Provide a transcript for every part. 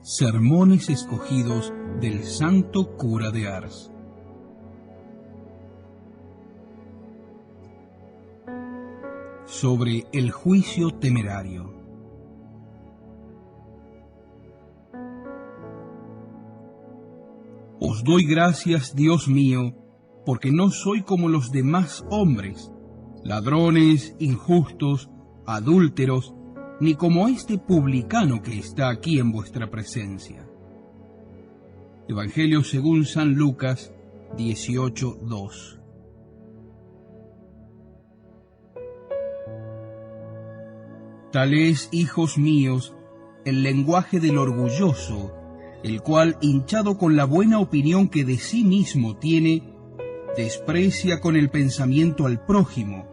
Sermones escogidos del Santo Cura de Ars. Sobre el juicio temerario. Os doy gracias, Dios mío, porque no soy como los demás hombres, ladrones, injustos, adúlteros, ni como este publicano que está aquí en vuestra presencia. Evangelio según San Lucas 18:2. Tal es, hijos míos, el lenguaje del orgulloso, el cual, hinchado con la buena opinión que de sí mismo tiene, desprecia con el pensamiento al prójimo,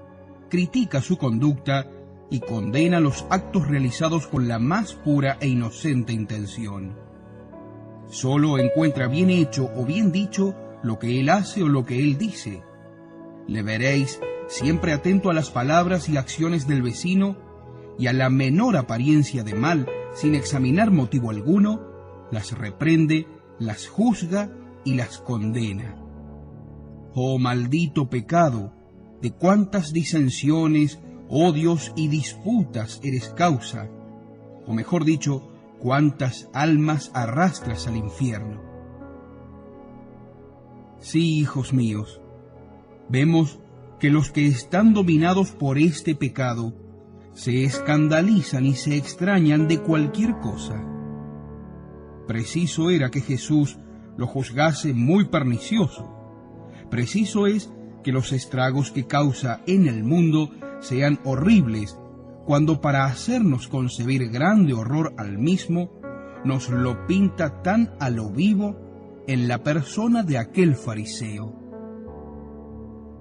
critica su conducta y condena los actos realizados con la más pura e inocente intención. Solo encuentra bien hecho o bien dicho lo que él hace o lo que él dice. Le veréis siempre atento a las palabras y acciones del vecino, y a la menor apariencia de mal, sin examinar motivo alguno, las reprende, las juzga y las condena. Oh maldito pecado, de cuántas disensiones, odios y disputas eres causa, o mejor dicho, cuántas almas arrastras al infierno. Sí, hijos míos, vemos que los que están dominados por este pecado se escandalizan y se extrañan de cualquier cosa. Preciso era que Jesús lo juzgase muy pernicioso. Preciso es que los estragos que causa en el mundo sean horribles, cuando para hacernos concebir grande horror al mismo, nos lo pinta tan a lo vivo en la persona de aquel fariseo.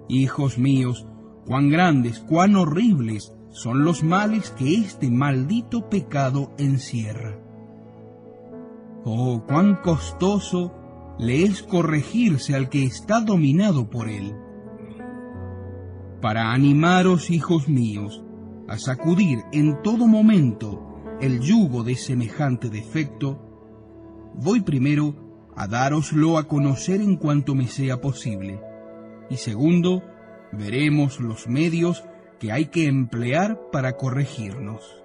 Hijos míos, cuán grandes, cuán horribles son los males que este maldito pecado encierra. Oh, cuán costoso le es corregirse al que está dominado por él. Para animaros, hijos míos, a sacudir en todo momento el yugo de semejante defecto, voy primero a dároslo a conocer en cuanto me sea posible, y segundo, veremos los medios que hay que emplear para corregirnos.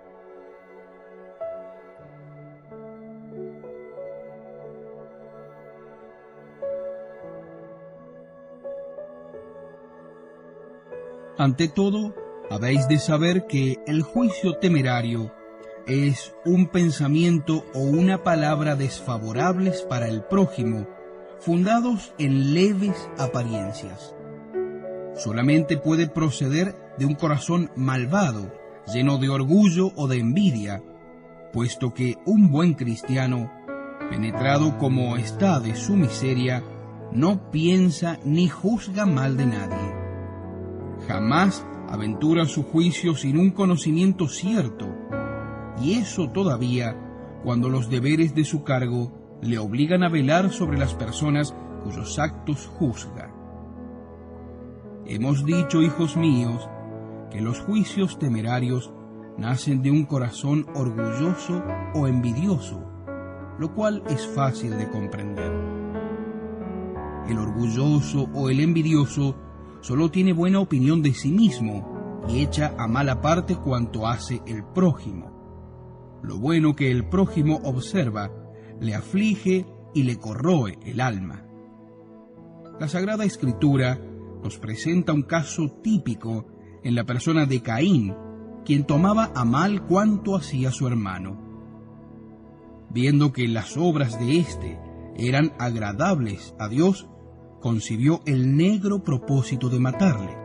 Ante todo, habéis de saber que el juicio temerario es un pensamiento o una palabra desfavorables para el prójimo, fundados en leves apariencias. Solamente puede proceder de un corazón malvado, lleno de orgullo o de envidia, puesto que un buen cristiano, penetrado como está de su miseria, no piensa ni juzga mal de nadie. Jamás aventura su juicio sin un conocimiento cierto, y eso todavía cuando los deberes de su cargo le obligan a velar sobre las personas cuyos actos juzga. Hemos dicho, hijos míos, que los juicios temerarios nacen de un corazón orgulloso o envidioso, lo cual es fácil de comprender. El orgulloso o el envidioso solo tiene buena opinión de sí mismo y echa a mala parte cuanto hace el prójimo. Lo bueno que el prójimo observa le aflige y le corroe el alma. La Sagrada Escritura nos presenta un caso típico en la persona de Caín, quien tomaba a mal cuanto hacía su hermano. Viendo que las obras de éste eran agradables a Dios, concibió el negro propósito de matarle.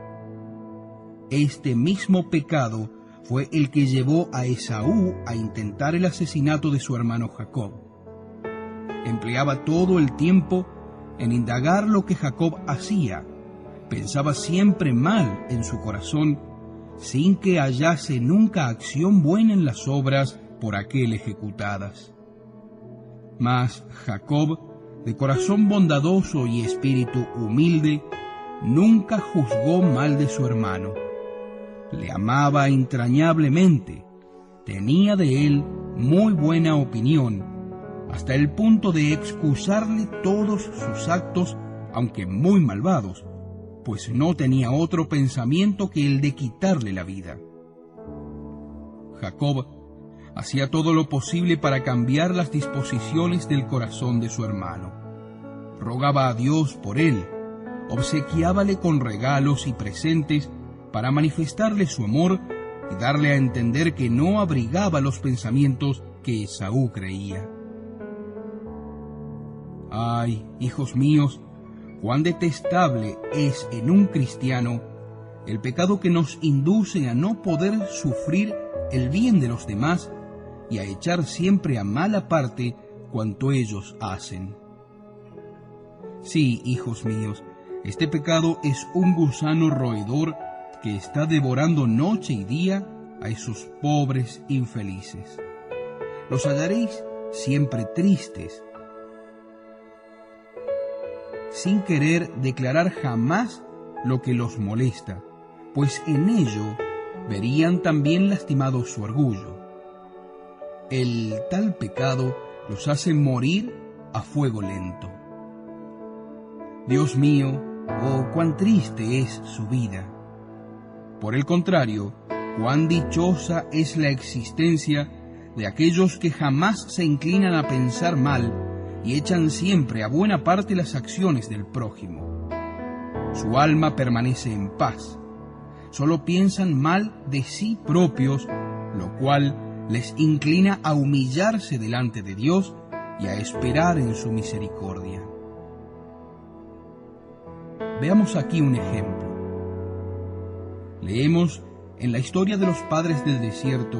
Este mismo pecado fue el que llevó a Esaú a intentar el asesinato de su hermano Jacob. Empleaba todo el tiempo en indagar lo que Jacob hacía, pensaba siempre mal en su corazón, sin que hallase nunca acción buena en las obras por aquel ejecutadas. Mas Jacob, de corazón bondadoso y espíritu humilde, nunca juzgó mal de su hermano. Le amaba entrañablemente, tenía de él muy buena opinión, hasta el punto de excusarle todos sus actos, aunque muy malvados, pues no tenía otro pensamiento que el de quitarle la vida. Jacob hacía todo lo posible para cambiar las disposiciones del corazón de su hermano. Rogaba a Dios por él, obsequiábale con regalos y presentes para manifestarle su amor y darle a entender que no abrigaba los pensamientos que Esaú creía. Ay, hijos míos, cuán detestable es en un cristiano el pecado que nos induce a no poder sufrir el bien de los demás y a echar siempre a mala parte cuanto ellos hacen. Sí, hijos míos, este pecado es un gusano roedor que está devorando noche y día a esos pobres infelices. Los hallaréis siempre tristes, sin querer declarar jamás lo que los molesta, pues en ello verían también lastimado su orgullo. El tal pecado los hace morir a fuego lento. Dios mío, oh, cuán triste es su vida. Por el contrario, cuán dichosa es la existencia de aquellos que jamás se inclinan a pensar mal y echan siempre a buena parte las acciones del prójimo. Su alma permanece en paz. Solo piensan mal de sí propios, lo cual les inclina a humillarse delante de Dios y a esperar en su misericordia. Veamos aquí un ejemplo. Leemos en la historia de los padres del desierto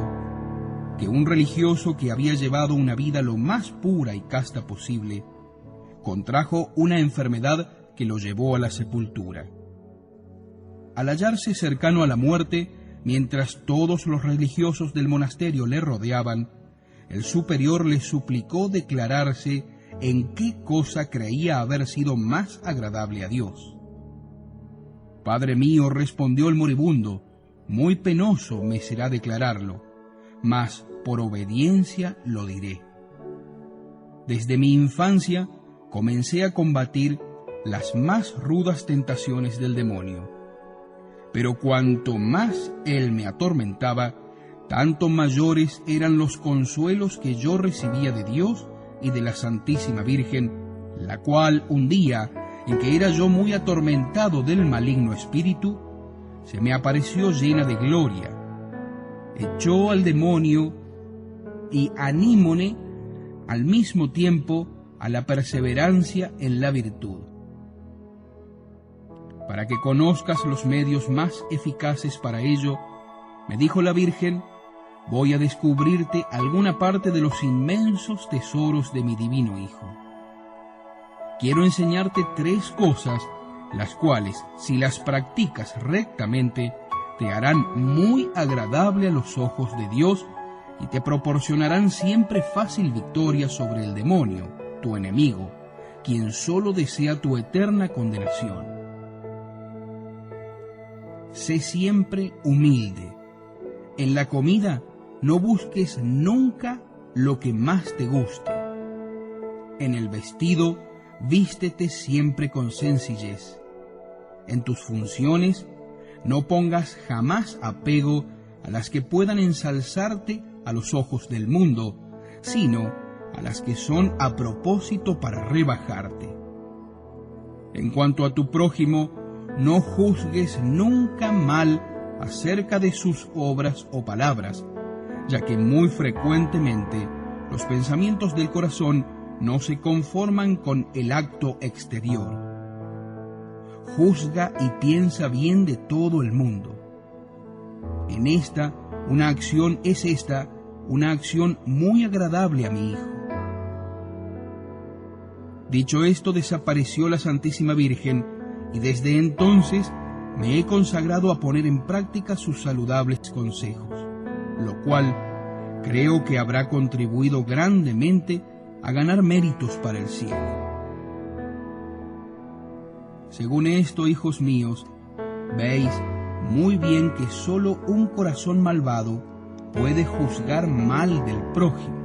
que un religioso que había llevado una vida lo más pura y casta posible, contrajo una enfermedad que lo llevó a la sepultura. Al hallarse cercano a la muerte, mientras todos los religiosos del monasterio le rodeaban, el superior le suplicó declararse en qué cosa creía haber sido más agradable a Dios. «Padre mío», respondió el moribundo, «muy penoso me será declararlo, mas por obediencia lo diré. Desde mi infancia comencé a combatir las más rudas tentaciones del demonio. Pero cuanto más él me atormentaba, tanto mayores eran los consuelos que yo recibía de Dios y de la Santísima Virgen, la cual un día, en que era yo muy atormentado del maligno espíritu, se me apareció llena de gloria, echó al demonio y anímone al mismo tiempo a la perseverancia en la virtud. Para que conozcas los medios más eficaces para ello, me dijo la Virgen, voy a descubrirte alguna parte de los inmensos tesoros de mi divino Hijo. Quiero enseñarte 3 cosas, las cuales, si las practicas rectamente, te harán muy agradable a los ojos de Dios y te proporcionarán siempre fácil victoria sobre el demonio, tu enemigo, quien solo desea tu eterna condenación. Sé siempre humilde. En la comida no busques nunca lo que más te guste. En el vestido, vístete siempre con sencillez. En tus funciones, no pongas jamás apego a las que puedan ensalzarte a los ojos del mundo, sino a las que son a propósito para rebajarte. En cuanto a tu prójimo, no juzgues nunca mal acerca de sus obras o palabras, ya que muy frecuentemente los pensamientos del corazón no se conforman con el acto exterior. Juzga y piensa bien de todo el mundo. Una acción muy agradable a mi Hijo. Dicho esto, desapareció la Santísima Virgen, y desde entonces me he consagrado a poner en práctica sus saludables consejos, lo cual creo que habrá contribuido grandemente a ganar méritos para el cielo. Según esto, hijos míos, veis muy bien que sólo un corazón malvado puede juzgar mal del prójimo.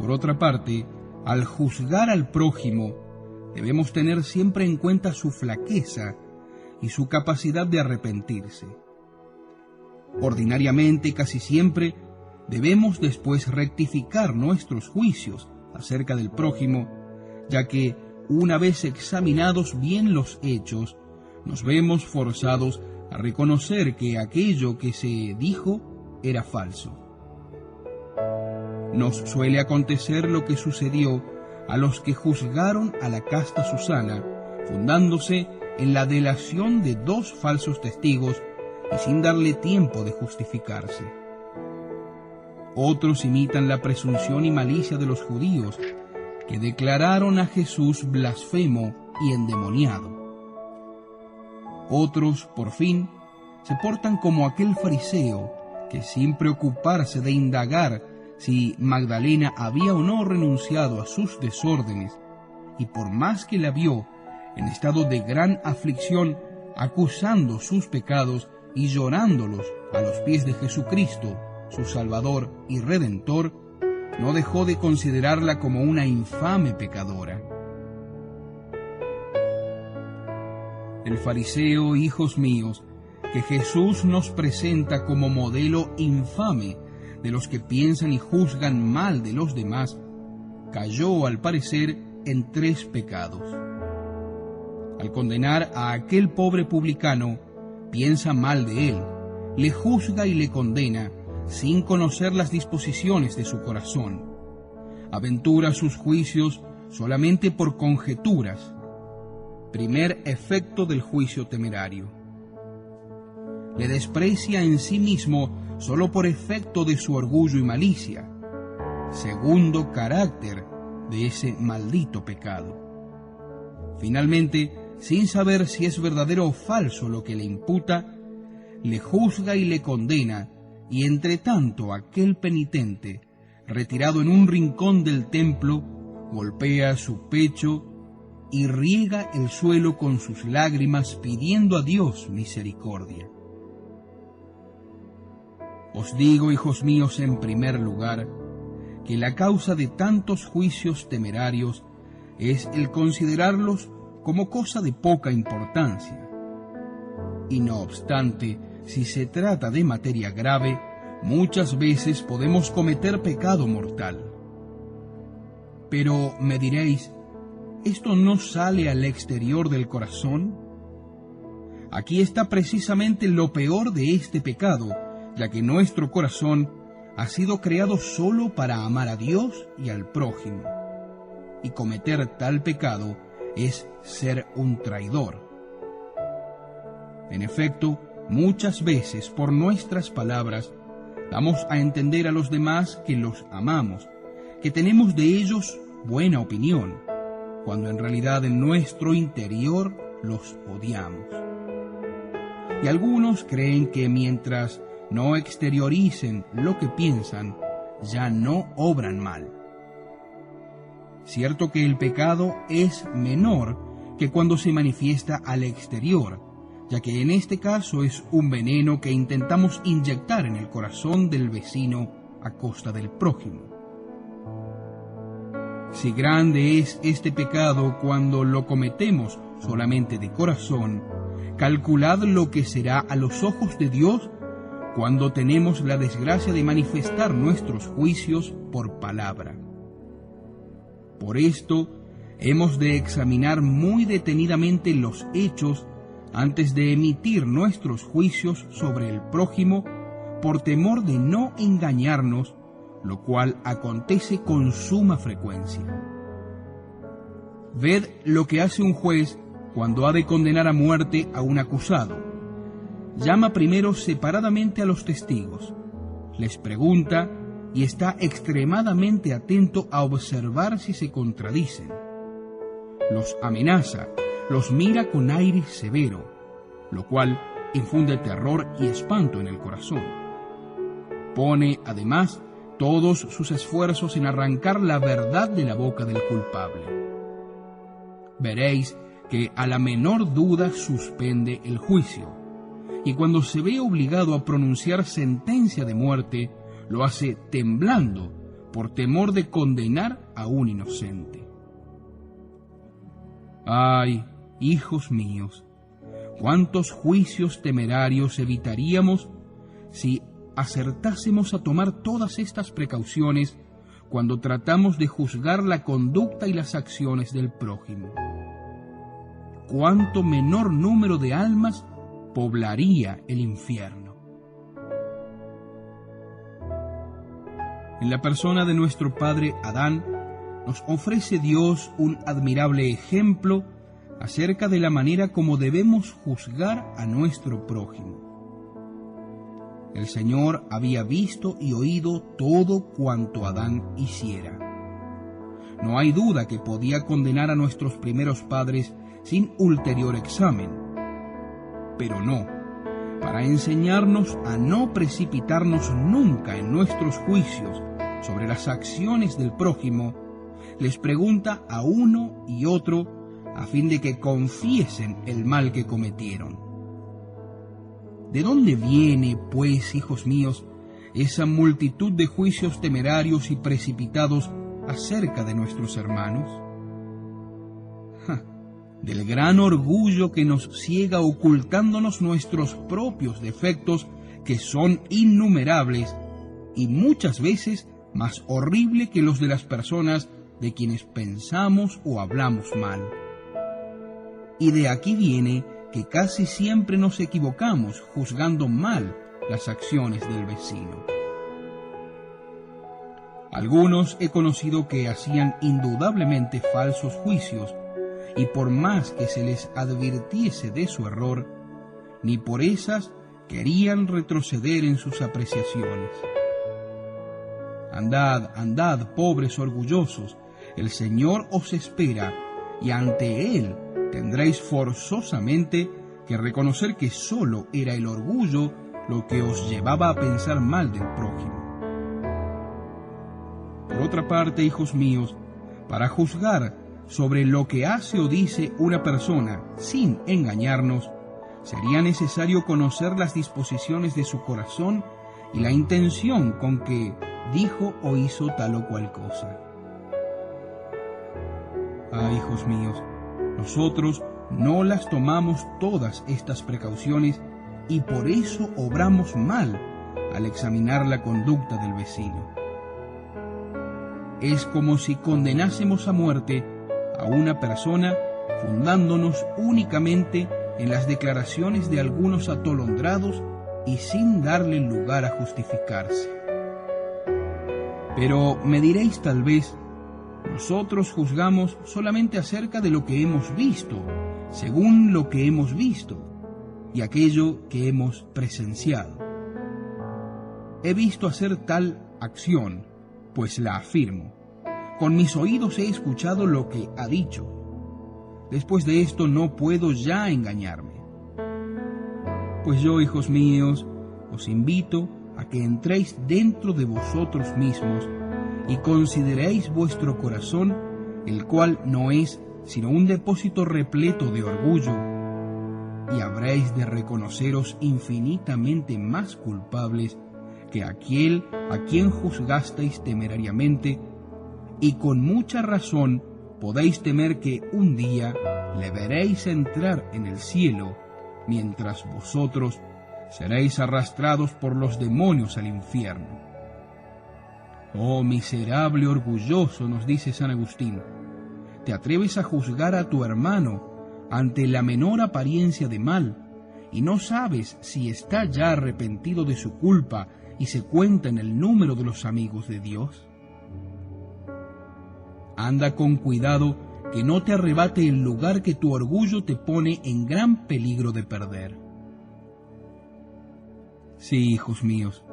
Por otra parte, al juzgar al prójimo, debemos tener siempre en cuenta su flaqueza y su capacidad de arrepentirse. Ordinariamente, casi siempre, debemos después rectificar nuestros juicios acerca del prójimo, ya que, una vez examinados bien los hechos, nos vemos forzados a reconocer que aquello que se dijo era falso. Nos suele acontecer lo que sucedió a los que juzgaron a la casta Susana, fundándose en la delación de 2 falsos testigos y sin darle tiempo de justificarse. Otros imitan la presunción y malicia de los judíos, que declararon a Jesús blasfemo y endemoniado. Otros, por fin, se portan como aquel fariseo que, sin preocuparse de indagar si Magdalena había o no renunciado a sus desórdenes, y por más que la vio en estado de gran aflicción, acusando sus pecados y llorándolos a los pies de Jesucristo, su Salvador y Redentor, no dejó de considerarla como una infame pecadora. El fariseo, hijos míos, que Jesús nos presenta como modelo infame de los que piensan y juzgan mal de los demás, cayó al parecer en 3 pecados. Al condenar a aquel pobre publicano, piensa mal de él, le juzga y le condena, sin conocer las disposiciones de su corazón. Aventura sus juicios solamente por conjeturas. Primer efecto del juicio temerario. Le desprecia en sí mismo solo por efecto de su orgullo y malicia. Segundo carácter de ese maldito pecado. Finalmente, sin saber si es verdadero o falso lo que le imputa, le juzga y le condena, y entre tanto aquel penitente, retirado en un rincón del templo, golpea su pecho y riega el suelo con sus lágrimas pidiendo a Dios misericordia. Os digo, hijos míos, en primer lugar, que la causa de tantos juicios temerarios es el considerarlos como cosa de poca importancia. Y no obstante, si se trata de materia grave, muchas veces podemos cometer pecado mortal. Pero me diréis, ¿esto no sale al exterior del corazón? Aquí está precisamente lo peor de este pecado, ya que nuestro corazón ha sido creado solo para amar a Dios y al prójimo. Y cometer tal pecado es ser un traidor. En efecto, muchas veces por nuestras palabras damos a entender a los demás que los amamos, que tenemos de ellos buena opinión, cuando en realidad en nuestro interior los odiamos. Y algunos creen que mientras no exterioricen lo que piensan, ya no obran mal. Cierto que el pecado es menor que cuando se manifiesta al exterior, ya que en este caso es un veneno que intentamos inyectar en el corazón del vecino a costa del prójimo. Si grande es este pecado cuando lo cometemos solamente de corazón, calculad lo que será a los ojos de Dios cuando tenemos la desgracia de manifestar nuestros juicios por palabra. Por esto, hemos de examinar muy detenidamente los hechos antes de emitir nuestros juicios sobre el prójimo, por temor de no engañarnos, lo cual acontece con suma frecuencia. Ved lo que hace un juez cuando ha de condenar a muerte a un acusado. Llama primero separadamente a los testigos, les pregunta y está extremadamente atento a observar si se contradicen. Los amenaza, los mira con aire severo, lo cual infunde terror y espanto en el corazón. Pone, además, todos sus esfuerzos en arrancar la verdad de la boca del culpable. Veréis que a la menor duda suspende el juicio, y cuando se ve obligado a pronunciar sentencia de muerte, lo hace temblando, por temor de condenar a un inocente. ¡Ay, hijos míos! ¿Cuántos juicios temerarios evitaríamos si acertásemos a tomar todas estas precauciones cuando tratamos de juzgar la conducta y las acciones del prójimo? ¿Cuánto menor número de almas poblaría el infierno? En la persona de nuestro padre Adán, nos ofrece Dios un admirable ejemplo acerca de la manera como debemos juzgar a nuestro prójimo. El Señor había visto y oído todo cuanto Adán hiciera. No hay duda que podía condenar a nuestros primeros padres sin ulterior examen. Pero no, para enseñarnos a no precipitarnos nunca en nuestros juicios sobre las acciones del prójimo, les pregunta a uno y otro a fin de que confiesen el mal que cometieron. ¿De dónde viene, pues, hijos míos, esa multitud de juicios temerarios y precipitados acerca de nuestros hermanos? Del gran orgullo que nos ciega ocultándonos nuestros propios defectos, que son innumerables y muchas veces más horribles que los de las personas de quienes pensamos o hablamos mal. Y de aquí viene que casi siempre nos equivocamos juzgando mal las acciones del vecino. Algunos he conocido que hacían indudablemente falsos juicios, y por más que se les advirtiese de su error, ni por esas querían retroceder en sus apreciaciones. Andad, andad, pobres orgullosos, el Señor os espera, y ante Él tendréis forzosamente que reconocer que solo era el orgullo lo que os llevaba a pensar mal del prójimo. Por otra parte, hijos míos, para juzgar sobre lo que hace o dice una persona sin engañarnos, sería necesario conocer las disposiciones de su corazón y la intención con que dijo o hizo tal o cual cosa. Ah, hijos míos, nosotros no las tomamos todas estas precauciones y por eso obramos mal al examinar la conducta del vecino. Es como si condenásemos a muerte a una persona fundándonos únicamente en las declaraciones de algunos atolondrados y sin darle lugar a justificarse. Pero me diréis tal vez, nosotros juzgamos solamente acerca de lo que hemos visto, según lo que hemos visto, y aquello que hemos presenciado. He visto hacer tal acción, pues la afirmo. Con mis oídos he escuchado lo que ha dicho. Después de esto no puedo ya engañarme. Pues yo, hijos míos, os invito a que entréis dentro de vosotros mismos y consideréis vuestro corazón, el cual no es sino un depósito repleto de orgullo, y habréis de reconoceros infinitamente más culpables que aquel a quien juzgasteis temerariamente, y con mucha razón podéis temer que un día le veréis entrar en el cielo, mientras vosotros seréis arrastrados por los demonios al infierno. Oh miserable orgulloso, nos dice San Agustín, te atreves a juzgar a tu hermano ante la menor apariencia de mal, y no sabes si está ya arrepentido de su culpa y se cuenta en el número de los amigos de Dios. Anda con cuidado que no te arrebate el lugar que tu orgullo te pone en gran peligro de perder. Sí, hijos míos,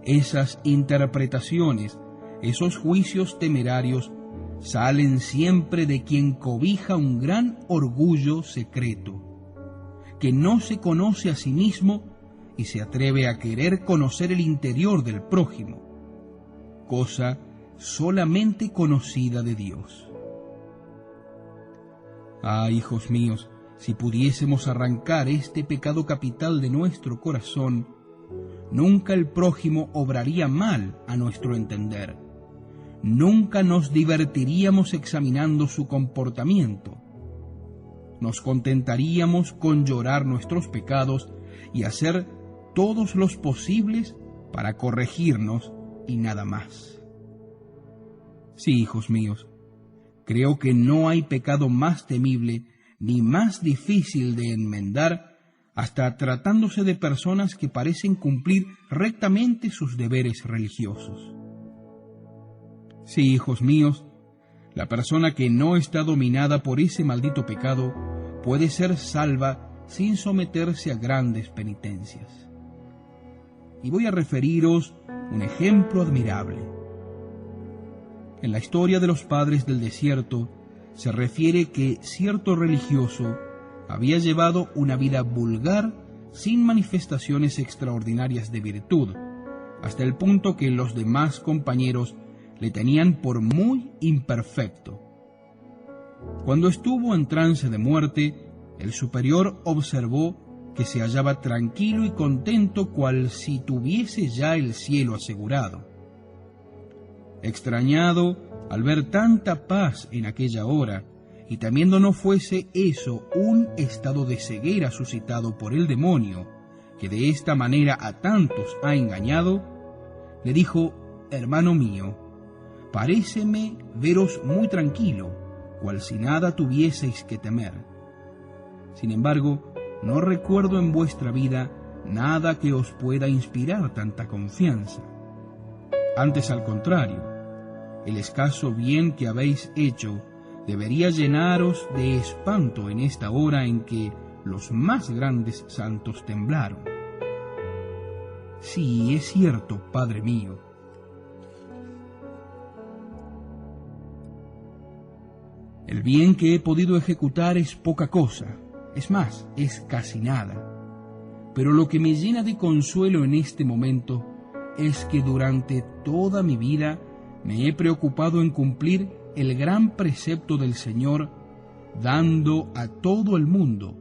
esas interpretaciones, esos juicios temerarios, salen siempre de quien cobija un gran orgullo secreto, que no se conoce a sí mismo y se atreve a querer conocer el interior del prójimo, cosa solamente conocida de Dios. Ah, hijos míos, si pudiésemos arrancar este pecado capital de nuestro corazón, nunca el prójimo obraría mal a nuestro entender, nunca nos divertiríamos examinando su comportamiento. Nos contentaríamos con llorar nuestros pecados y hacer todos los posibles para corregirnos y nada más. Sí, hijos míos, creo que no hay pecado más temible ni más difícil de enmendar, hasta tratándose de personas que parecen cumplir rectamente sus deberes religiosos. Sí, hijos míos, la persona que no está dominada por ese maldito pecado puede ser salva sin someterse a grandes penitencias. Y voy a referiros un ejemplo admirable. En la historia de los padres del desierto se refiere que cierto religioso había llevado una vida vulgar sin manifestaciones extraordinarias de virtud, hasta el punto que los demás compañeros le tenían por muy imperfecto. Cuando estuvo en trance de muerte, el superior observó que se hallaba tranquilo y contento, cual si tuviese ya el cielo asegurado. Extrañado al ver tanta paz en aquella hora, y temiendo no fuese eso un estado de ceguera suscitado por el demonio, que de esta manera a tantos ha engañado, le dijo: hermano mío, paréceme veros muy tranquilo, cual si nada tuvieseis que temer. Sin embargo, no recuerdo en vuestra vida nada que os pueda inspirar tanta confianza. Antes, al contrario, el escaso bien que habéis hecho debería llenaros de espanto en esta hora en que los más grandes santos temblaron. Sí, es cierto, Padre mío. El bien que he podido ejecutar es poca cosa, es más, es casi nada. Pero lo que me llena de consuelo en este momento es que durante toda mi vida me he preocupado en cumplir el gran precepto del Señor, dando a todo el mundo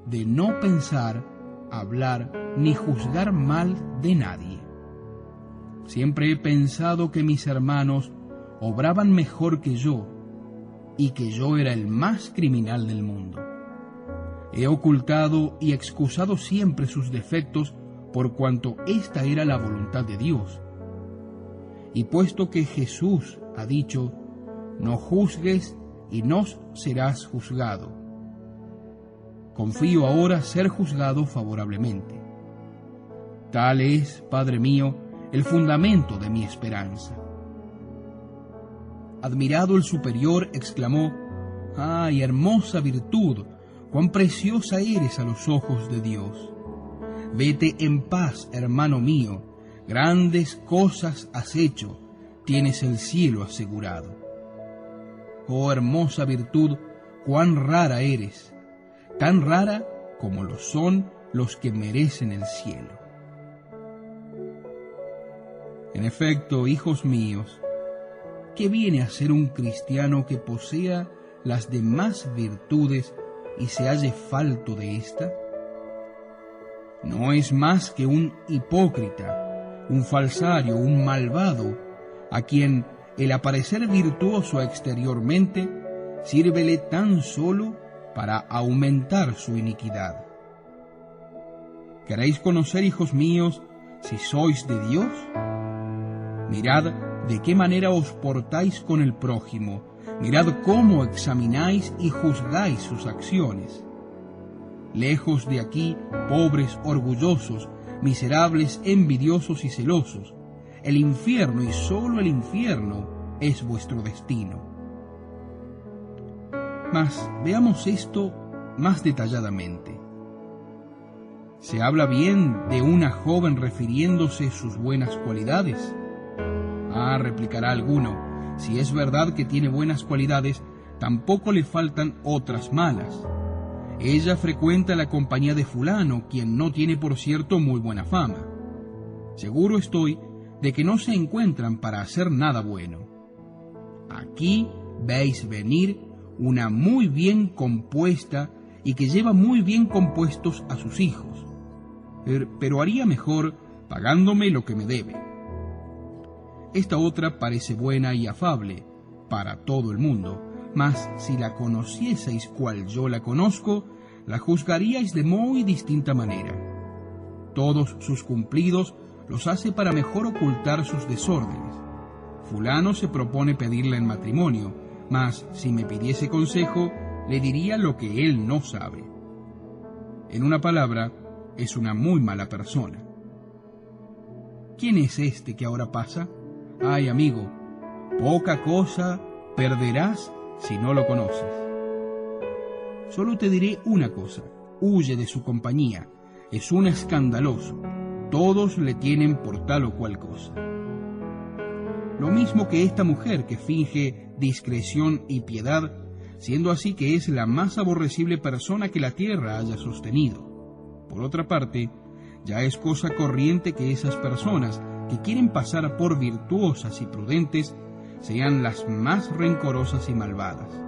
de no pensar, hablar ni juzgar mal de nadie. Siempre he pensado que mis hermanos obraban mejor que yo y que yo era el más criminal del mundo. He ocultado y excusado siempre sus defectos por cuanto esta era la voluntad de Dios. Y puesto que Jesús ha dicho: no juzgues y no serás juzgado, confío ahora ser juzgado favorablemente. Tal es, Padre mío, el fundamento de mi esperanza. Admirado el superior, exclamó: ¡ay, hermosa virtud! ¡Cuán preciosa eres a los ojos de Dios! Vete en paz, hermano mío, grandes cosas has hecho, tienes el cielo asegurado. Oh hermosa virtud, cuán rara eres, tan rara como lo son los que merecen el cielo. En efecto, hijos míos, ¿qué viene a ser un cristiano que posea las demás virtudes y se halle falto de ésta? No es más que un hipócrita, un falsario, un malvado, a quien el aparecer virtuoso exteriormente sírvele tan solo para aumentar su iniquidad. ¿Queréis conocer, hijos míos, si sois de Dios? Mirad de qué manera os portáis con el prójimo, mirad cómo examináis y juzgáis sus acciones. Lejos de aquí, pobres, orgullosos, miserables, envidiosos y celosos, el infierno y sólo el infierno es vuestro destino. Mas veamos esto más detalladamente. ¿Se habla bien de una joven refiriéndose a sus buenas cualidades? Ah, replicará alguno, si es verdad que tiene buenas cualidades, tampoco le faltan otras malas. Ella frecuenta la compañía de fulano, quien no tiene, por cierto, muy buena fama. Seguro estoy de que no se encuentran para hacer nada bueno. Aquí veis venir una muy bien compuesta y que lleva muy bien compuestos a sus hijos, pero haría mejor pagándome lo que me debe. esta otra parece buena y afable para todo el mundo, mas si la conocieseis cual yo la conozco, la juzgaríais de muy distinta manera. Todos sus cumplidos los hace para mejor ocultar sus desórdenes. Fulano se propone pedirla en matrimonio, mas si me pidiese consejo, le diría lo que él no sabe. En una palabra, es una muy mala persona. ¿Quién es este que ahora pasa? Ay, amigo, poca cosa perderás si no lo conoces. Solo te diré una cosa: huye de su compañía, es un escandaloso, todos le tienen por tal o cual cosa. Lo mismo que esta mujer que finge discreción y piedad, siendo así que es la más aborrecible persona que la tierra haya sostenido. Por otra parte, ya es cosa corriente que esas personas que quieren pasar por virtuosas y prudentes sean las más rencorosas y malvadas.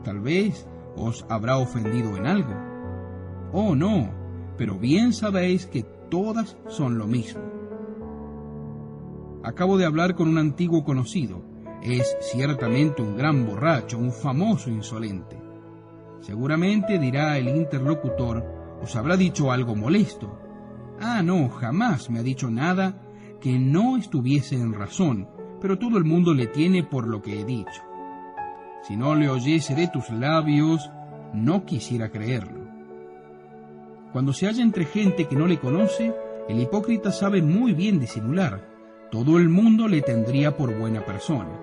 Tal vez os habrá ofendido en algo. Oh, no, pero bien sabéis que todas son lo mismo. Acabo de hablar con un antiguo conocido. Es ciertamente un gran borracho, un famoso insolente. Seguramente, dirá el interlocutor, os habrá dicho algo molesto. Ah, no, jamás me ha dicho nada que no estuviese en razón, pero todo el mundo le tiene por lo que he dicho. Si no le oyese de tus labios, no quisiera creerlo. Cuando se halla entre gente que no le conoce, el hipócrita sabe muy bien disimular. Todo el mundo le tendría por buena persona.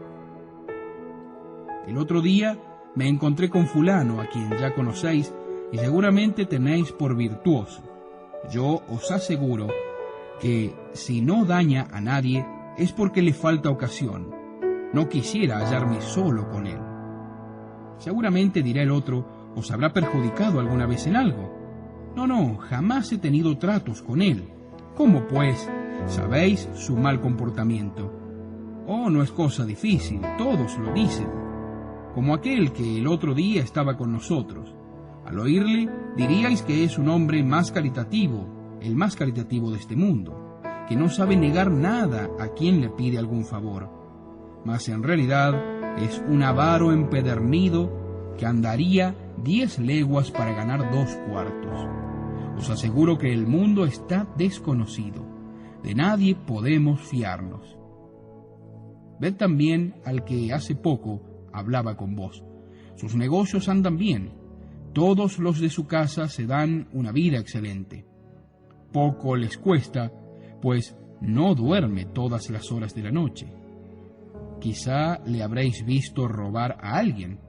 El otro día me encontré con fulano, a quien ya conocéis, y seguramente tenéis por virtuoso. Yo os aseguro que si no daña a nadie, es porque le falta ocasión. No quisiera hallarme solo con él. Seguramente, dirá el otro, os habrá perjudicado alguna vez en algo. No, jamás he tenido tratos con él. ¿Cómo pues sabéis su mal comportamiento? Oh, no es cosa difícil, todos lo dicen. Como aquel que el otro día estaba con nosotros. Al oírle, diríais que es un hombre más caritativo, el más caritativo de este mundo, que no sabe negar nada a quien le pide algún favor. Mas en realidad es un avaro empedernido que andaría 10 leguas para ganar 2 cuartos. Os aseguro que el mundo está desconocido. De nadie podemos fiarnos. Ved también al que hace poco hablaba con vos. Sus negocios andan bien. Todos los de su casa se dan una vida excelente. Poco les cuesta, pues no duerme todas las horas de la noche. Quizá le habréis visto robar a alguien.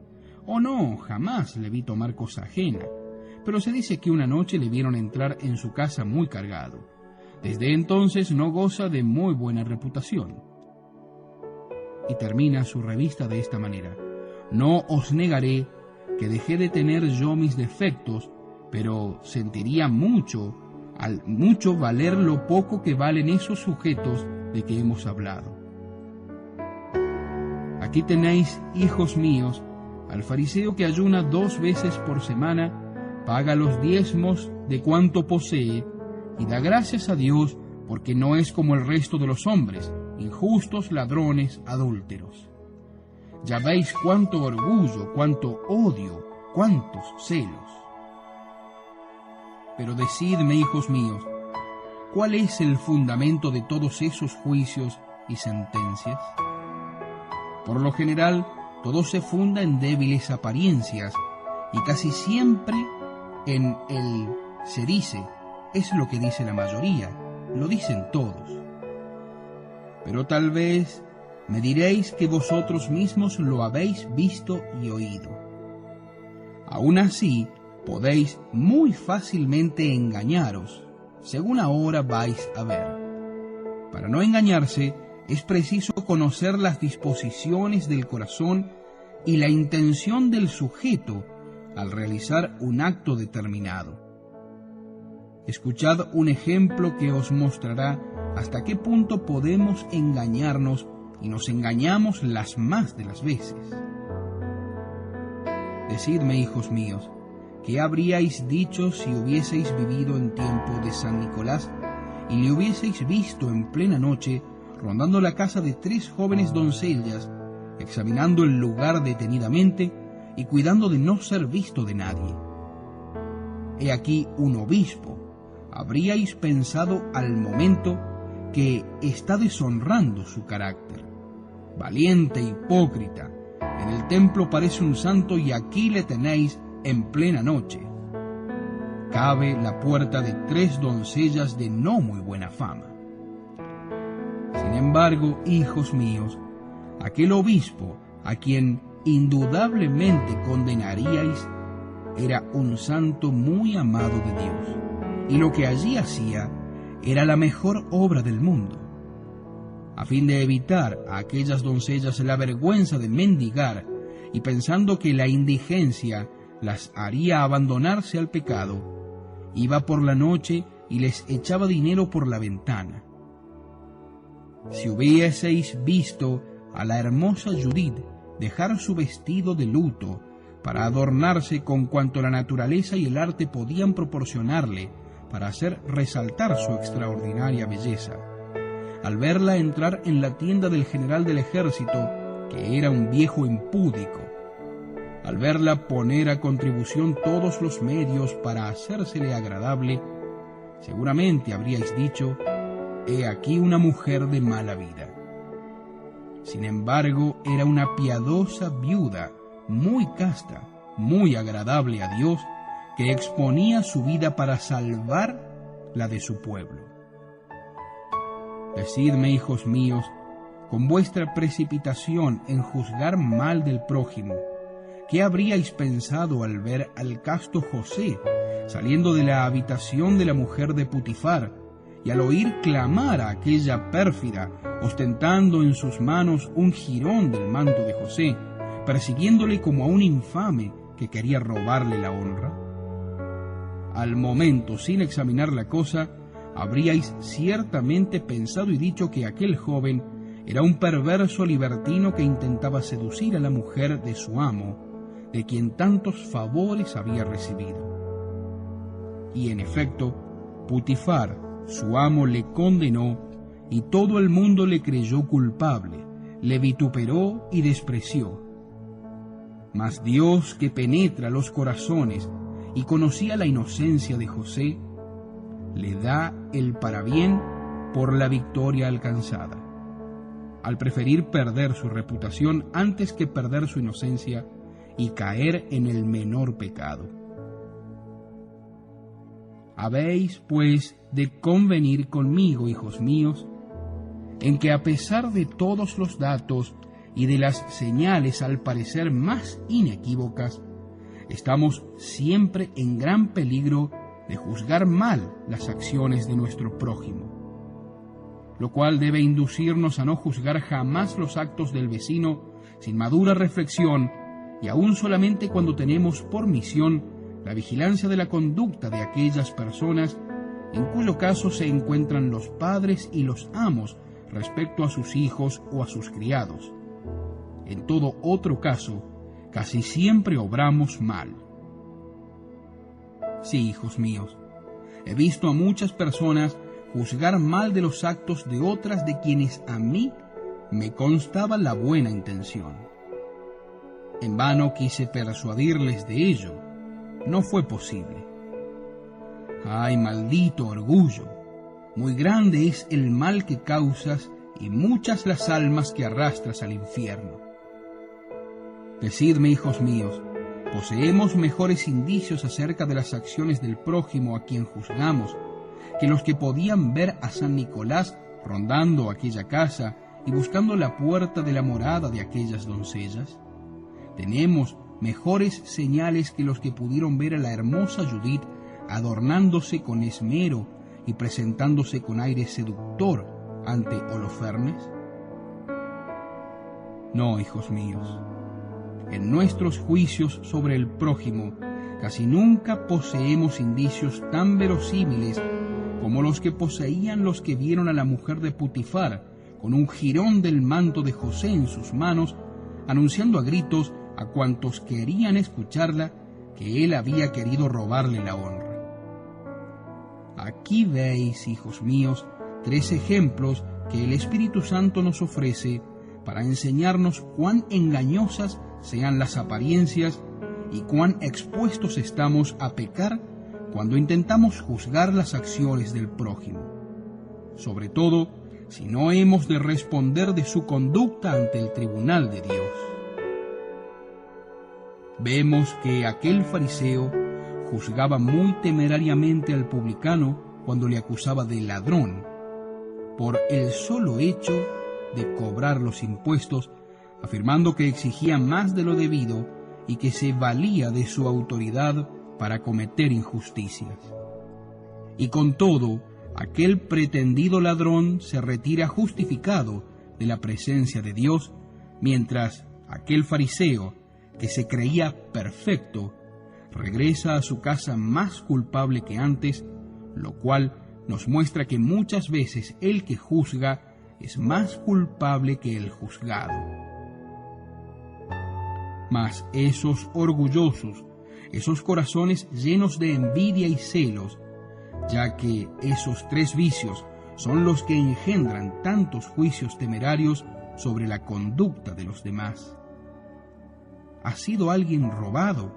O no, jamás le vi tomar cosa ajena. Pero se dice que una noche le vieron entrar en su casa muy cargado. Desde entonces no goza de muy buena reputación. Y termina su revista de esta manera: no os negaré que dejé de tener yo mis defectos, pero sentiría mucho valer lo poco que valen esos sujetos de que hemos hablado. Aquí tenéis, hijos míos, al fariseo que ayuna 2 veces por semana, paga los diezmos de cuanto posee y da gracias a Dios porque no es como el resto de los hombres, injustos, ladrones, adúlteros. Ya veis cuánto orgullo, cuánto odio, cuántos celos. Pero decidme, hijos míos, ¿cuál es el fundamento de todos esos juicios y sentencias? Por lo general, todo se funda en débiles apariencias y casi siempre en el se dice, es lo que dice la mayoría, lo dicen todos. Pero tal vez me diréis que vosotros mismos lo habéis visto y oído. Aún así, podéis muy fácilmente engañaros, según ahora vais a ver. Para no engañarse, es preciso conocer las disposiciones del corazón y la intención del sujeto al realizar un acto determinado. Escuchad un ejemplo que os mostrará hasta qué punto podemos engañarnos y nos engañamos las más de las veces. Decidme, hijos míos, ¿qué habríais dicho si hubieseis vivido en tiempo de San Nicolás y le hubieseis visto en plena noche rondando la casa de 3 jóvenes doncellas, examinando el lugar detenidamente y cuidando de no ser visto de nadie. He aquí un obispo. Habríais pensado al momento que está deshonrando su carácter. Valiente hipócrita, en el templo parece un santo y aquí le tenéis en plena noche. Cabe la puerta de 3 doncellas de no muy buena fama. Sin embargo, hijos míos, aquel obispo a quien indudablemente condenaríais era un santo muy amado de Dios, y lo que allí hacía era la mejor obra del mundo. A fin de evitar a aquellas doncellas la vergüenza de mendigar, y pensando que la indigencia las haría abandonarse al pecado, iba por la noche y les echaba dinero por la ventana. Si hubieseis visto a la hermosa Judith dejar su vestido de luto para adornarse con cuanto la naturaleza y el arte podían proporcionarle para hacer resaltar su extraordinaria belleza, al verla entrar en la tienda del general del ejército, que era un viejo impúdico, al verla poner a contribución todos los medios para hacérsele agradable, seguramente habríais dicho: he aquí una mujer de mala vida. Sin embargo, era una piadosa viuda, muy casta, muy agradable a Dios, que exponía su vida para salvar la de su pueblo. Decidme, hijos míos, con vuestra precipitación en juzgar mal del prójimo, ¿qué habríais pensado al ver al casto José saliendo de la habitación de la mujer de Putifar, y al oír clamar a aquella pérfida, ostentando en sus manos un jirón del manto de José, persiguiéndole como a un infame que quería robarle la honra? Al momento, sin examinar la cosa, habríais ciertamente pensado y dicho que aquel joven era un perverso libertino que intentaba seducir a la mujer de su amo, de quien tantos favores había recibido. Y en efecto, Putifar, su amo, le condenó, y todo el mundo le creyó culpable, le vituperó y despreció. Mas Dios, que penetra los corazones y conocía la inocencia de José, le da el parabién por la victoria alcanzada, al preferir perder su reputación antes que perder su inocencia y caer en el menor pecado. Habéis, pues, de convenir conmigo, hijos míos, en que a pesar de todos los datos y de las señales al parecer más inequívocas, estamos siempre en gran peligro de juzgar mal las acciones de nuestro prójimo, lo cual debe inducirnos a no juzgar jamás los actos del vecino sin madura reflexión, y aún solamente cuando tenemos por misión la vigilancia de la conducta de aquellas personas en cuyo caso se encuentran los padres y los amos respecto a sus hijos o a sus criados. En todo otro caso, casi siempre obramos mal. Sí, hijos míos, he visto a muchas personas juzgar mal de los actos de otras de quienes a mí me constaba la buena intención. En vano quise persuadirles de ello. No fue posible. ¡Ay, maldito orgullo! Muy grande es el mal que causas y muchas las almas que arrastras al infierno. Decidme, hijos míos, ¿poseemos mejores indicios acerca de las acciones del prójimo a quien juzgamos que los que podían ver a San Nicolás rondando aquella casa y buscando la puerta de la morada de aquellas doncellas? ¿Tenemos mejores señales que los que pudieron ver a la hermosa Judith adornándose con esmero y presentándose con aire seductor ante Holofernes? No, hijos míos, en nuestros juicios sobre el prójimo casi nunca poseemos indicios tan verosímiles como los que poseían los que vieron a la mujer de Putifar con un jirón del manto de José en sus manos, anunciando a gritos a cuantos querían escucharla que él había querido robarle la honra. Aquí veis, hijos míos, 3 ejemplos que el Espíritu Santo nos ofrece para enseñarnos cuán engañosas sean las apariencias y cuán expuestos estamos a pecar cuando intentamos juzgar las acciones del prójimo, sobre todo si no hemos de responder de su conducta ante el tribunal de Dios. Vemos que aquel fariseo juzgaba muy temerariamente al publicano cuando le acusaba de ladrón, por el solo hecho de cobrar los impuestos, afirmando que exigía más de lo debido y que se valía de su autoridad para cometer injusticias. Y con todo, aquel pretendido ladrón se retira justificado de la presencia de Dios, mientras aquel fariseo, que se creía perfecto, regresa a su casa más culpable que antes, lo cual nos muestra que muchas veces el que juzga es más culpable que el juzgado. Mas esos orgullosos, esos corazones llenos de envidia y celos, ya que esos tres vicios son los que engendran tantos juicios temerarios sobre la conducta de los demás. ¿Ha sido alguien robado?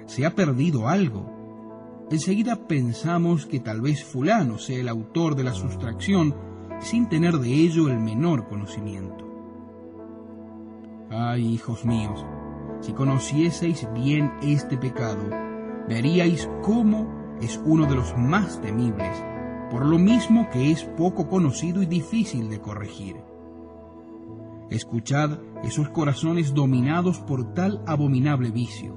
¿Se ha perdido algo? Enseguida pensamos que tal vez fulano sea el autor de la sustracción, sin tener de ello el menor conocimiento. Ay, hijos míos, si conocieseis bien este pecado, veríais cómo es uno de los más temibles, por lo mismo que es poco conocido y difícil de corregir. Escuchad esos corazones dominados por tal abominable vicio.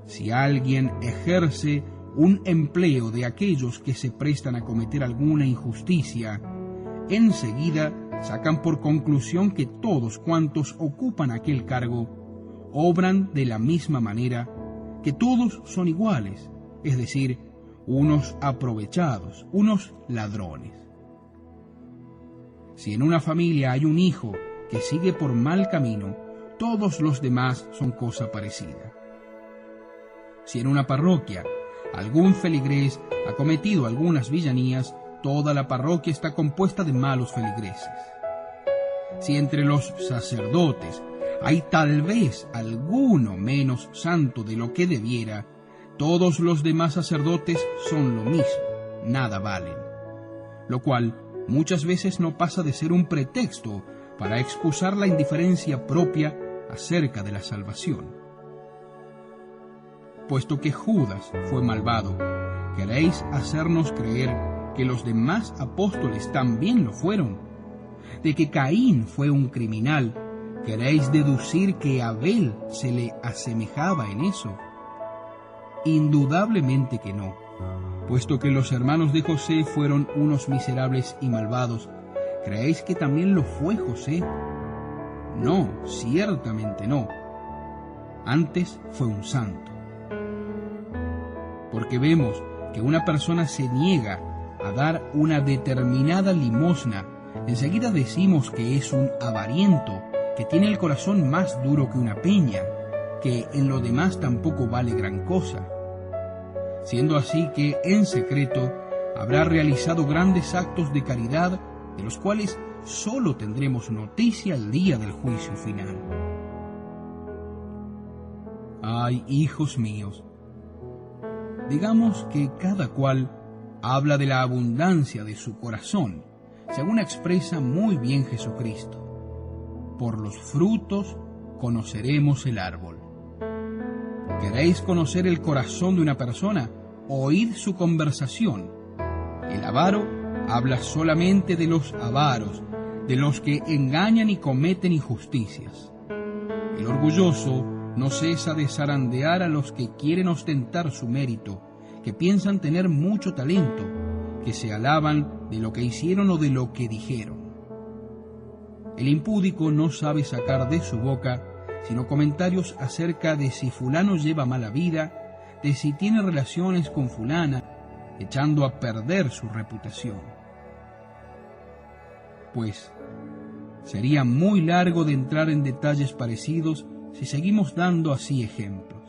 Si alguien ejerce un empleo de aquellos que se prestan a cometer alguna injusticia, enseguida sacan por conclusión que todos cuantos ocupan aquel cargo obran de la misma manera, que todos son iguales, es decir, unos aprovechados, unos ladrones. Si en una familia hay un hijo que sigue por mal camino, todos los demás son cosa parecida. Si en una parroquia algún feligrés ha cometido algunas villanías, toda la parroquia está compuesta de malos feligreses. Si entre los sacerdotes hay tal vez alguno menos santo de lo que debiera, todos los demás sacerdotes son lo mismo, nada valen, lo cual muchas veces no pasa de ser un pretexto para excusar la indiferencia propia acerca de la salvación. Puesto que Judas fue malvado, ¿queréis hacernos creer que los demás apóstoles también lo fueron? ¿De que Caín fue un criminal, queréis deducir que Abel se le asemejaba en eso? Indudablemente que no. Puesto que los hermanos de José fueron unos miserables y malvados, ¿creéis que también lo fue José? No, ciertamente no. Antes fue un santo. Porque vemos que una persona se niega a dar una determinada limosna, enseguida decimos que es un avariento, que tiene el corazón más duro que una peña, que en lo demás tampoco vale gran cosa. Siendo así que, en secreto, habrá realizado grandes actos de caridad, de los cuales sólo tendremos noticia el día del juicio final. Ay, hijos míos, digamos que cada cual habla de la abundancia de su corazón, según expresa muy bien Jesucristo. Por los frutos conoceremos el árbol. ¿Queréis conocer el corazón de una persona? Oíd su conversación. El avaro habla solamente de los avaros, de los que engañan y cometen injusticias. El orgulloso no cesa de zarandear a los que quieren ostentar su mérito, que piensan tener mucho talento, que se alaban de lo que hicieron o de lo que dijeron. El impúdico no sabe sacar de su boca sino comentarios acerca de si fulano lleva mala vida, de si tiene relaciones con fulana, echando a perder su reputación. Pues sería muy largo de entrar en detalles parecidos si seguimos dando así ejemplos.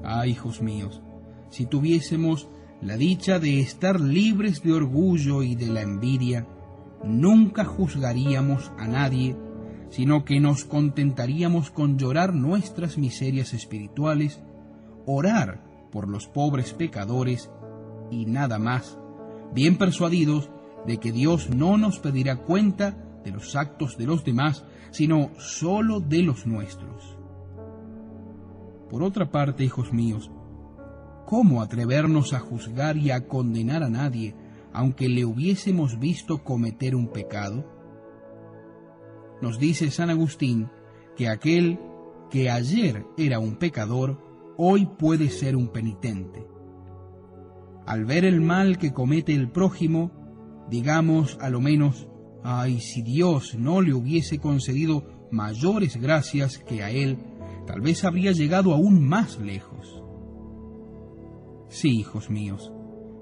Ah, hijos míos, si tuviésemos la dicha de estar libres de orgullo y de la envidia, nunca juzgaríamos a nadie, sino que nos contentaríamos con llorar nuestras miserias espirituales, orar por los pobres pecadores y nada más, bien persuadidos de que Dios no nos pedirá cuenta de los actos de los demás, sino sólo de los nuestros. Por otra parte, hijos míos, ¿cómo atrevernos a juzgar y a condenar a nadie, aunque le hubiésemos visto cometer un pecado? Nos dice San Agustín que aquel que ayer era un pecador, hoy puede ser un penitente. Al ver el mal que comete el prójimo, digamos a lo menos: ay, si Dios no le hubiese concedido mayores gracias que a él, tal vez habría llegado aún más lejos. Sí, hijos míos,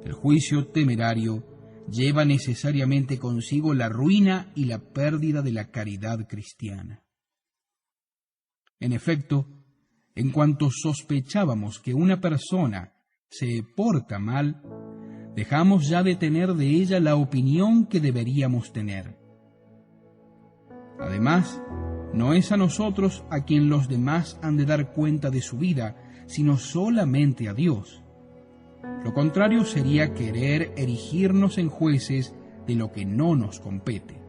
el juicio temerario lleva necesariamente consigo la ruina y la pérdida de la caridad cristiana. En efecto, en cuanto sospechábamos que una persona se porta mal, dejamos ya de tener de ella la opinión que deberíamos tener. Además, no es a nosotros a quien los demás han de dar cuenta de su vida, sino solamente a Dios. Lo contrario sería querer erigirnos en jueces de lo que no nos compete.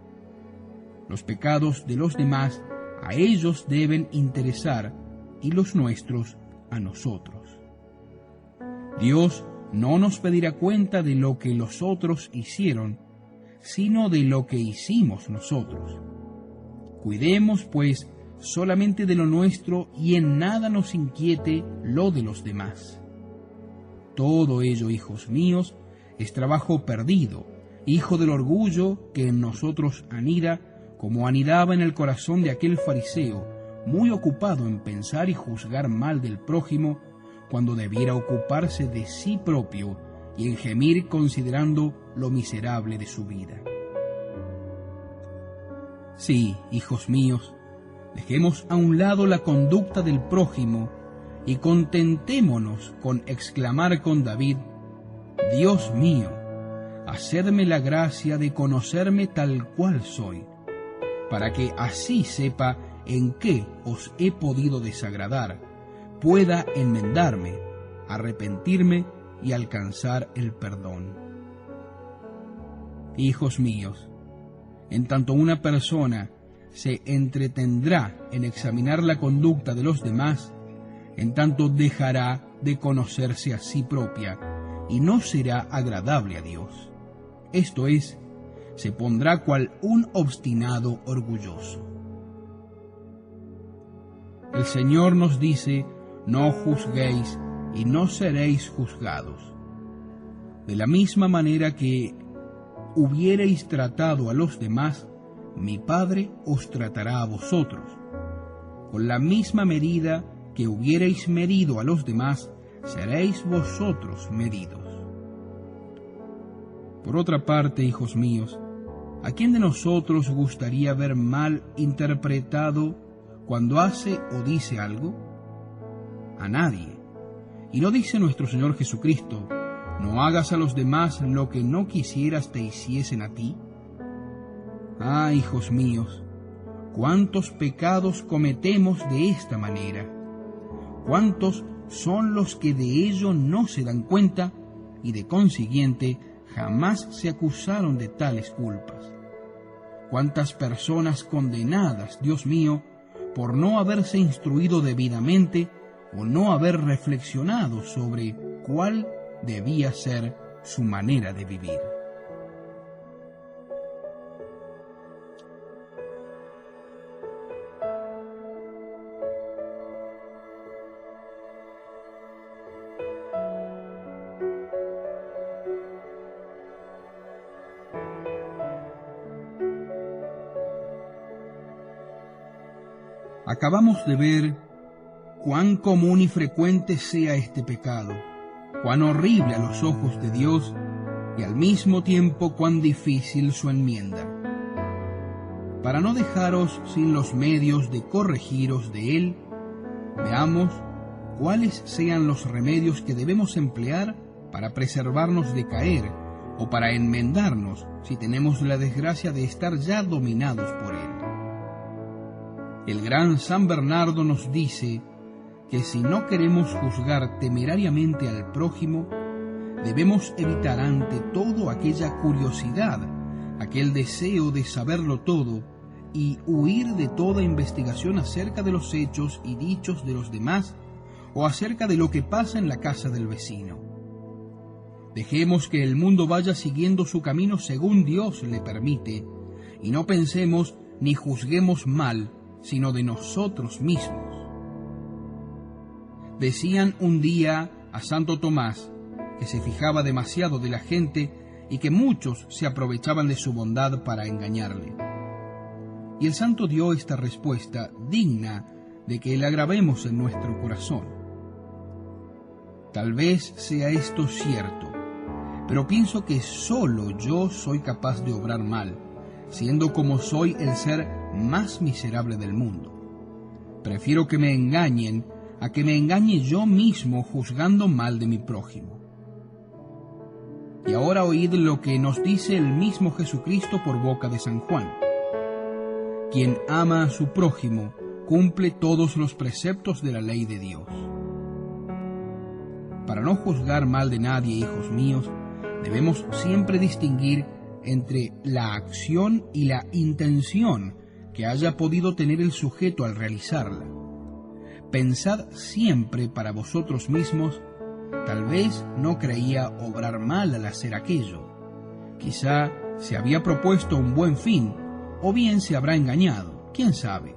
Los pecados de los demás a ellos deben interesar y los nuestros a nosotros. Dios no nos pedirá cuenta de lo que los otros hicieron, sino de lo que hicimos nosotros. Cuidemos, pues, solamente de lo nuestro y en nada nos inquiete lo de los demás. Todo ello, hijos míos, es trabajo perdido, hijo del orgullo que en nosotros anida, como anidaba en el corazón de aquel fariseo, muy ocupado en pensar y juzgar mal del prójimo, cuando debiera ocuparse de sí propio y en gemir considerando lo miserable de su vida. Sí, hijos míos, dejemos a un lado la conducta del prójimo y contentémonos con exclamar con David: Dios mío, hacedme la gracia de conocerme tal cual soy, para que así sepa en qué os he podido desagradar, pueda enmendarme, arrepentirme y alcanzar el perdón. Hijos míos, en tanto una persona se entretendrá en examinar la conducta de los demás, en tanto dejará de conocerse a sí propia y no será agradable a Dios. Esto es, se pondrá cual un obstinado orgulloso. El Señor nos dice: no juzguéis y no seréis juzgados. De la misma manera que hubierais tratado a los demás, mi Padre os tratará a vosotros. Con la misma medida que hubierais medido a los demás, seréis vosotros medidos. Por otra parte, hijos míos, ¿a quién de nosotros gustaría ver mal interpretado cuando hace o dice algo? A nadie. ¿Y no dice nuestro Señor Jesucristo: no hagas a los demás lo que no quisieras te hiciesen a ti? Ah, hijos míos, cuántos pecados cometemos de esta manera. Cuántos son los que de ello no se dan cuenta y de consiguiente jamás se acusaron de tales culpas. Cuántas personas condenadas, Dios mío, por no haberse instruido debidamente o no haber reflexionado sobre cuál debía ser su manera de vivir. Acabamos de ver cuán común y frecuente sea este pecado, cuán horrible a los ojos de Dios y al mismo tiempo cuán difícil su enmienda. Para no dejaros sin los medios de corregiros de él, veamos cuáles sean los remedios que debemos emplear para preservarnos de caer o para enmendarnos si tenemos la desgracia de estar ya dominados por él. El gran San Bernardo nos dice que si no queremos juzgar temerariamente al prójimo, debemos evitar ante todo aquella curiosidad, aquel deseo de saberlo todo, y huir de toda investigación acerca de los hechos y dichos de los demás o acerca de lo que pasa en la casa del vecino. Dejemos que el mundo vaya siguiendo su camino según Dios le permite, y no pensemos ni juzguemos mal, sino de nosotros mismos. Decían un día a Santo Tomás que se fijaba demasiado de la gente y que muchos se aprovechaban de su bondad para engañarle. Y el santo dio esta respuesta digna de que la grabemos en nuestro corazón. Tal vez sea esto cierto, pero pienso que solo yo soy capaz de obrar mal, siendo como soy el ser más miserable del mundo. Prefiero que me engañen a que me engañe yo mismo juzgando mal de mi prójimo. Y ahora oíd lo que nos dice el mismo Jesucristo por boca de San Juan. Quien ama a su prójimo cumple todos los preceptos de la ley de Dios. Para no juzgar mal de nadie, hijos míos, debemos siempre distinguir entre la acción y la intención que haya podido tener el sujeto al realizarla. Pensad siempre para vosotros mismos, tal vez no creía obrar mal al hacer aquello. Quizá se había propuesto un buen fin, o bien se habrá engañado, quién sabe.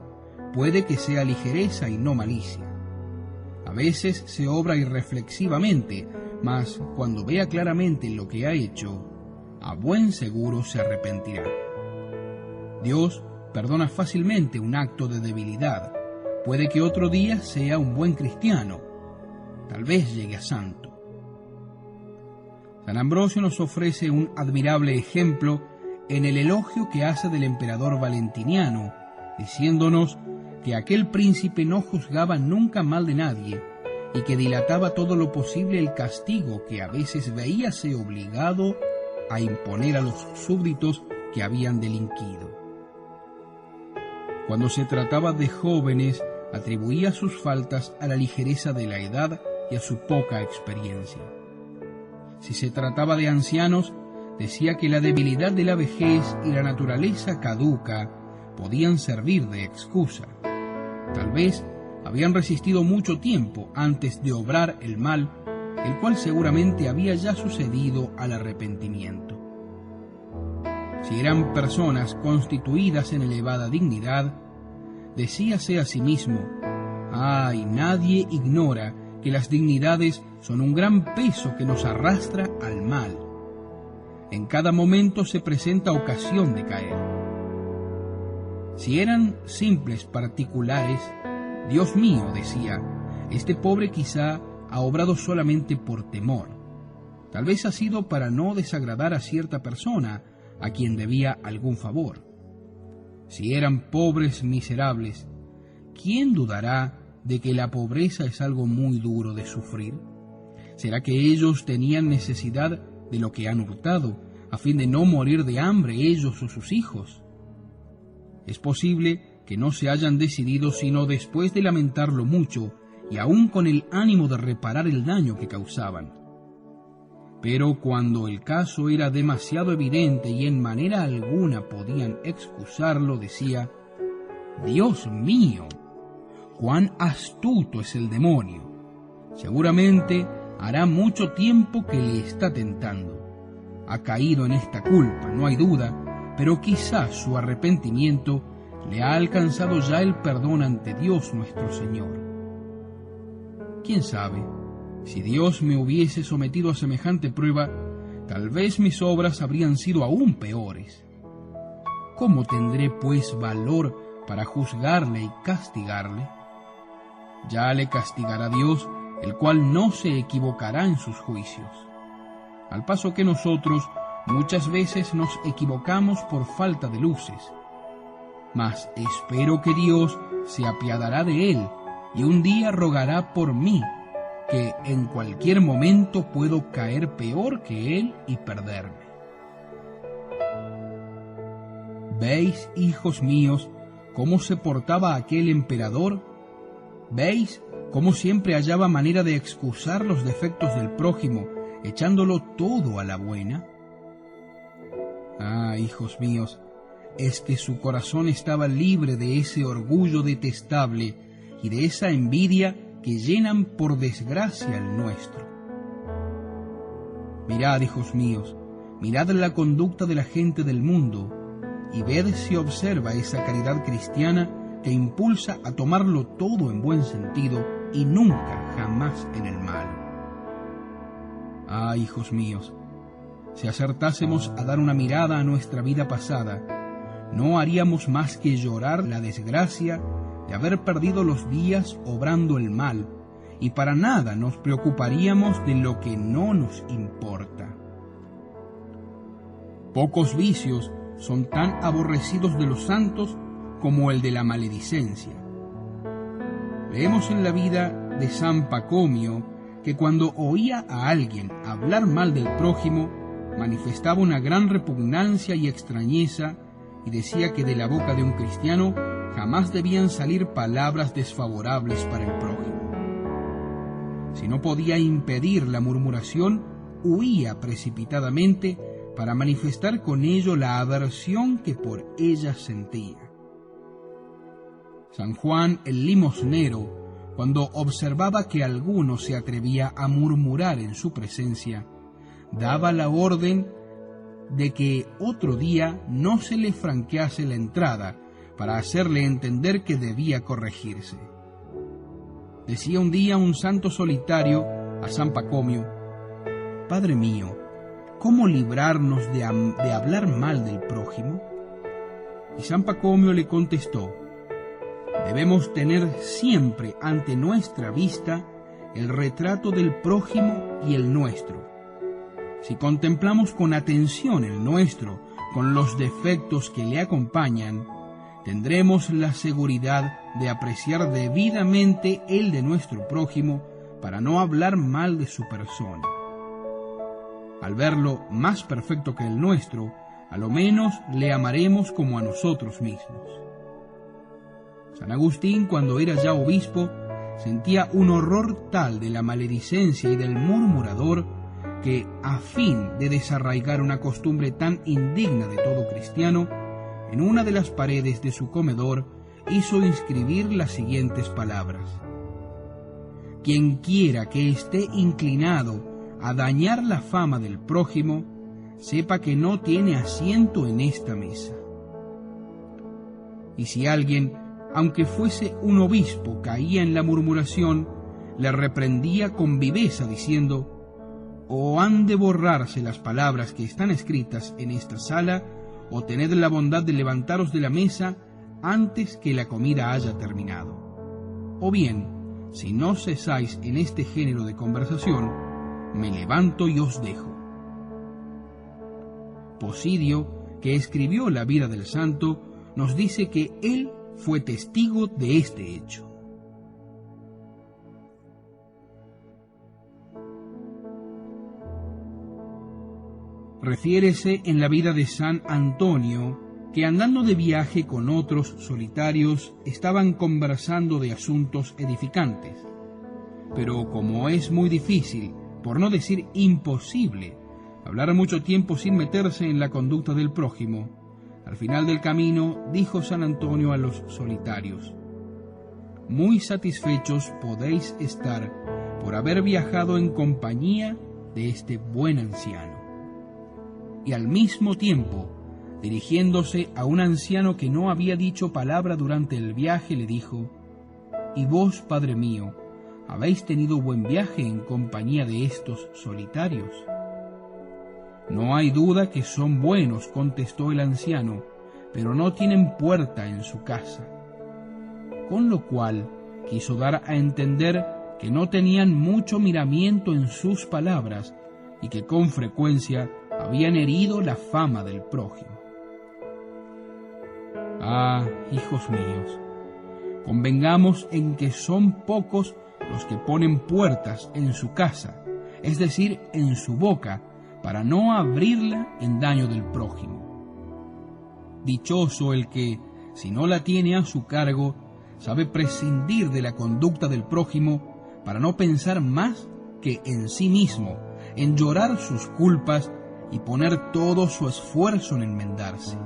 Puede que sea ligereza y no malicia. A veces se obra irreflexivamente, mas cuando vea claramente lo que ha hecho, a buen seguro se arrepentirá. Dios perdona fácilmente un acto de debilidad. Puede que otro día sea un buen cristiano, tal vez llegue a santo. San Ambrosio nos ofrece un admirable ejemplo en el elogio que hace del emperador Valentiniano, diciéndonos que aquel príncipe no juzgaba nunca mal de nadie y que dilataba todo lo posible el castigo que a veces veíase obligado a imponer a los súbditos que habían delinquido. Cuando se trataba de jóvenes, atribuía sus faltas a la ligereza de la edad y a su poca experiencia. Si se trataba de ancianos, decía que la debilidad de la vejez y la naturaleza caduca podían servir de excusa. Tal vez habían resistido mucho tiempo antes de obrar el mal, el cual seguramente había ya sucedido al arrepentimiento. Si eran personas constituidas en elevada dignidad, decíase a sí mismo: «Ay, nadie ignora que las dignidades son un gran peso que nos arrastra al mal. En cada momento se presenta ocasión de caer». Si eran simples particulares, «Dios mío», decía, «este pobre quizá ha obrado solamente por temor. Tal vez ha sido para no desagradar a cierta persona a quien debía algún favor». Si eran pobres miserables, ¿quién dudará de que la pobreza es algo muy duro de sufrir? ¿Será que ellos tenían necesidad de lo que han hurtado, a fin de no morir de hambre ellos o sus hijos? Es posible que no se hayan decidido sino después de lamentarlo mucho y aún con el ánimo de reparar el daño que causaban. Pero cuando el caso era demasiado evidente y en manera alguna podían excusarlo, decía: «Dios mío, cuán astuto es el demonio. Seguramente hará mucho tiempo que le está tentando. Ha caído en esta culpa, no hay duda, pero quizás su arrepentimiento le ha alcanzado ya el perdón ante Dios nuestro Señor. ¿Quién sabe? Si Dios me hubiese sometido a semejante prueba, tal vez mis obras habrían sido aún peores. ¿Cómo tendré, pues, valor para juzgarle y castigarle? Ya le castigará Dios, el cual no se equivocará en sus juicios. Al paso que nosotros muchas veces nos equivocamos por falta de luces. Mas espero que Dios se apiadará de él y un día rogará por mí, que en cualquier momento puedo caer peor que él y perderme». ¿Veis, hijos míos, cómo se portaba aquel emperador? ¿Veis cómo siempre hallaba manera de excusar los defectos del prójimo, echándolo todo a la buena? Ah, hijos míos, es que su corazón estaba libre de ese orgullo detestable y de esa envidia que llenan por desgracia el nuestro. Mirad, hijos míos, mirad la conducta de la gente del mundo, y ved si observa esa caridad cristiana que impulsa a tomarlo todo en buen sentido y nunca jamás en el mal. Ah, hijos míos, si acertásemos a dar una mirada a nuestra vida pasada, no haríamos más que llorar la desgracia de haber perdido los días obrando el mal, y para nada nos preocuparíamos de lo que no nos importa. Pocos vicios son tan aborrecidos de los santos como el de la maledicencia. Leemos en la vida de San Pacomio que cuando oía a alguien hablar mal del prójimo, manifestaba una gran repugnancia y extrañeza, y decía que de la boca de un cristiano jamás debían salir palabras desfavorables para el prójimo. Si no podía impedir la murmuración, huía precipitadamente para manifestar con ello la aversión que por ella sentía. San Juan el Limosnero, cuando observaba que alguno se atrevía a murmurar en su presencia, daba la orden de que otro día no se le franquease la entrada para hacerle entender que debía corregirse. Decía un día un santo solitario a San Pacomio: «Padre mío, ¿cómo librarnos de hablar mal del prójimo?». Y San Pacomio le contestó: «Debemos tener siempre ante nuestra vista el retrato del prójimo y el nuestro. Si contemplamos con atención el nuestro, con los defectos que le acompañan, tendremos la seguridad de apreciar debidamente el de nuestro prójimo para no hablar mal de su persona. Al verlo más perfecto que el nuestro, a lo menos le amaremos como a nosotros mismos». San Agustín, cuando era ya obispo, sentía un horror tal de la maledicencia y del murmurador que, a fin de desarraigar una costumbre tan indigna de todo cristiano, en una de las paredes de su comedor hizo inscribir las siguientes palabras: «Quien quiera que esté inclinado a dañar la fama del prójimo, sepa que no tiene asiento en esta mesa». Y si alguien, aunque fuese un obispo, caía en la murmuración, le reprendía con viveza diciendo: «O han de borrarse las palabras que están escritas en esta sala, o tened la bondad de levantaros de la mesa antes que la comida haya terminado. O bien, si no cesáis en este género de conversación, me levanto y os dejo». Posidio, que escribió la vida del santo, nos dice que él fue testigo de este hecho. Refiérese en la vida de San Antonio que, andando de viaje con otros solitarios, estaban conversando de asuntos edificantes. Pero como es muy difícil, por no decir imposible, hablar mucho tiempo sin meterse en la conducta del prójimo, al final del camino dijo San Antonio a los solitarios: «Muy satisfechos podéis estar por haber viajado en compañía de este buen anciano». Y al mismo tiempo, dirigiéndose a un anciano que no había dicho palabra durante el viaje, le dijo: «¿Y vos, padre mío, habéis tenido buen viaje en compañía de estos solitarios?». «No hay duda que son buenos», contestó el anciano, «pero no tienen puerta en su casa». Con lo cual quiso dar a entender que no tenían mucho miramiento en sus palabras y que con frecuencia habían herido la fama del prójimo. Ah, hijos míos, convengamos en que son pocos los que ponen puertas en su casa, es decir, en su boca, para no abrirla en daño del prójimo. Dichoso el que, si no la tiene a su cargo, sabe prescindir de la conducta del prójimo para no pensar más que en sí mismo, en llorar sus culpas y poner todo su esfuerzo en enmendarse.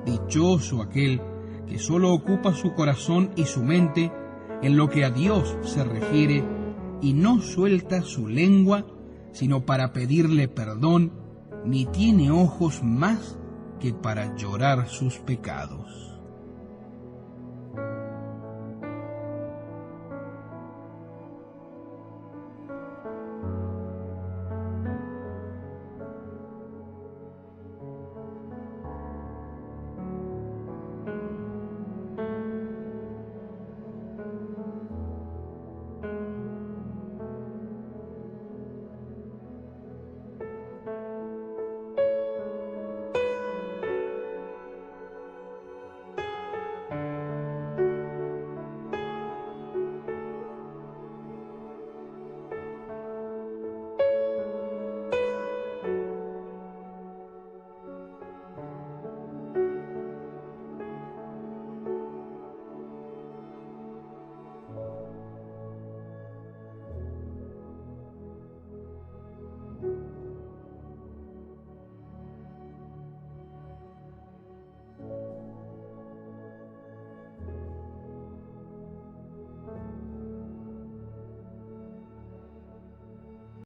Dichoso aquel que solo ocupa su corazón y su mente en lo que a Dios se refiere y no suelta su lengua sino para pedirle perdón, ni tiene ojos más que para llorar sus pecados.